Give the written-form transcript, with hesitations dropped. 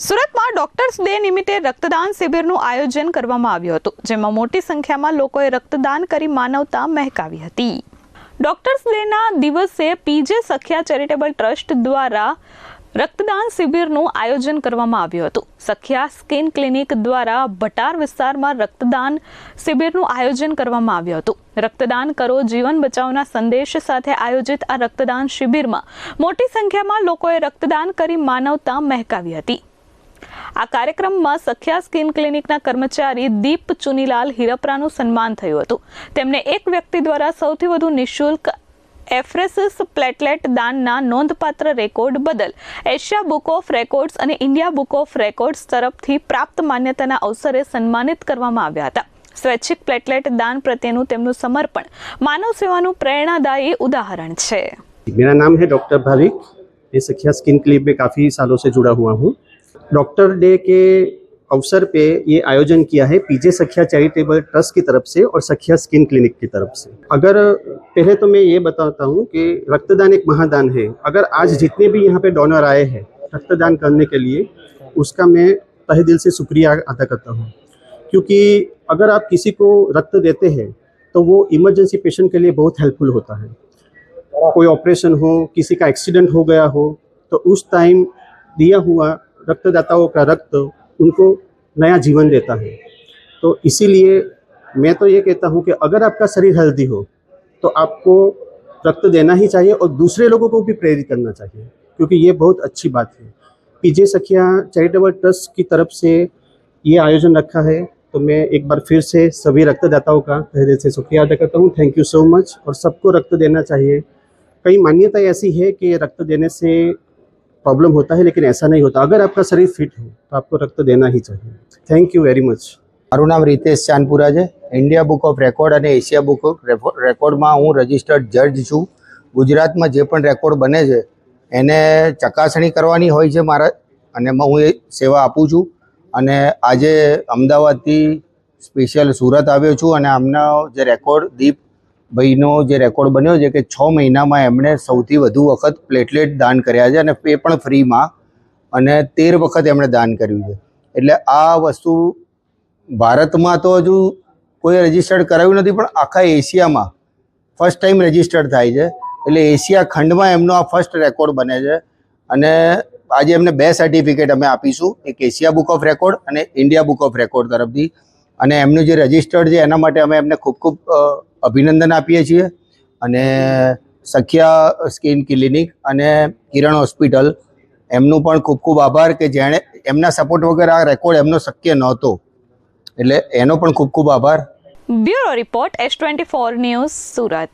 સુરતમાં doctors day નિમિત્તે રક્તદાન શિબિરનું આયોજન કરવામાં આવ્યું હતું, જેમાં મોટી સંખ્યામાં લોકોએ રક્તદાન કરી માનવતા મહેકાવી હતી. ડોક્ટર્સ ડેના દિવસે પીજે સખ્યા ચેરિટેબલ ટ્રસ્ટ દ્વારા રક્તદાન શિબિરનું આયોજન કરવામાં આવ્યું હતું. સખ્યા સ્કિન ક્લિનિક દ્વારા ભટાર વિસ્તારમાં રક્તદાન શિબિરનું આયોજન કરવામાં આવ્યું હતું. રક્તદાન કરો જીવન બચાવના સંદેશ સાથે આયોજિત આ રક્તદાન શિબિરમાં મોટી સંખ્યામાં લોકોએ રક્તદાન કરી માનવતા મહેકાવી હતી. આ કાર્યક્રમમાં સખ્યા સ્કિન ક્લિનિકના કર્મચારી દીપ ચુનીલાલ હિરપરાનું સન્માન થયું હતું. તેમને એક વ્યક્તિ દ્વારા સૌથી વધુ નિઃશુલ્ક એફરેસિસ પ્લેટલેટ દાનના નોંધપાત્ર રેકોર્ડ બદલ એશિયા બુક ઓફ રેકોર્ડ્સ અને ઇન્ડિયા બુક ઓફ રેકોર્ડ્સ તરફથી પ્રાપ્ત માન્યતાના અવસરે સન્માનિત કરવામાં આવ્યા હતા. સ્વૈચ્છિક પ્લેટલેટ દાન પ્રત્યેનું તેમનું સમર્પણ માનવ સેવાનું પ્રેરણાદાયી ઉદાહરણ છે. मेरा नाम है डॉक्टर भाविक. मैं सखिया स्किन क्लिनिक में काफ़ी सालों से जुड़ा हुआ हूँ. डॉक्टर डे के अवसर पे ये आयोजन किया है पीजे सखिया चैरिटेबल ट्रस्ट की तरफ से और सखिया स्किन क्लिनिक की तरफ से. अगर पहले तो मैं ये बताता हूँ कि रक्तदान एक महादान है. अगर आज जितने भी यहाँ पे डोनर आए हैं रक्तदान करने के लिए, उसका मैं तहे दिल से शुक्रिया अदा करता हूँ. क्योंकि अगर आप किसी को रक्त देते हैं तो वो इमरजेंसी पेशेंट के लिए बहुत हेल्पफुल होता है. कोई ऑपरेशन हो, किसी का एक्सीडेंट हो गया हो, तो उस टाइम दिया हुआ रक्तदाताओं का रक्त उनको नया जीवन देता है. तो इसीलिए मैं तो ये कहता हूँ कि अगर आपका शरीर हेल्दी हो तो आपको रक्त देना ही चाहिए और दूसरे लोगों को भी प्रेरित करना चाहिए, क्योंकि ये बहुत अच्छी बात है. पीजे सखिया चैरिटेबल ट्रस्ट की तरफ से ये आयोजन रखा है, तो मैं एक बार फिर से सभी रक्तदाताओं का तहे दिल से शुक्रिया अदा करता हूँ. Thank you so much. और सबको रक्त देना चाहिए. कई मान्यता ऐसी है कि रक्त देने से प्रॉब्लम होता है, लेकिन ऐसा नहीं होता. अगर आपका शरीर फिट है तो आपको रक्त देना ही चाहिए. Thank you very much. મારું નામ રીતેશ ચાંદપુરા છે. ઇન્ડિયા બુક ઓફ રેકોર્ડ અને એશિયા બુક ઓફ રેકોર્ડમાં હું રજિસ્ટર્ડ જજ છું. ગુજરાતમાં જે પણ રેકોર્ડ બને છે એને ચકાસણી કરવાની હોય છે મારા, અને હું એ સેવા આપું છું. અને આજે અમદાવાદથી સ્પેશિયલ સુરત આવ્યો છું અને આમનો જે રેકોર્ડ દીપ ભાઈનો જે રેકોર્ડ બન્યો છે કે 6 મહિનામાં એમણે સૌથી વધુ વખત પ્લેટલેટ દાન કર્યા છે, અને એ પણ ફ્રીમાં, અને 13 વખત એમણે દાન કર્યું છે. એટલે આ વસ્તુ ભારતમાં તો હજુ કોઈ રજિસ્ટર્ડ કરાવ્યું નથી, પણ આખા એશિયામાં ફર્સ્ટ ટાઈમ રજિસ્ટર્ડ થાય છે. એટલે એશિયા ખંડમાં એમનો આ ફર્સ્ટ રેકોર્ડ બને છે. અને આજે એમને 2 સર્ટિફિકેટ અમે આપીશું, એક એશિયા બુક ઓફ રેકોર્ડ અને ઇન્ડિયા બુક ઓફ રેકોર્ડ તરફથી. અને એમનું જે રજિસ્ટર્ડ છે એના માટે અમે એમને ખૂબ ખૂબ અભિનંદન આપીએ છીએ. અને સખિયા સ્કિન ક્લિનિક અને કિરણ હોસ્પિટલ એમનું પણ ખૂબ ખૂબ આભાર કે જેણે એમના સપોર્ટ વગર આ રેકોર્ડ એમનો શક્ય નહોતો. એટલે એનો પણ ખૂબ ખૂબ આભાર. Bureau report S24 news Surat.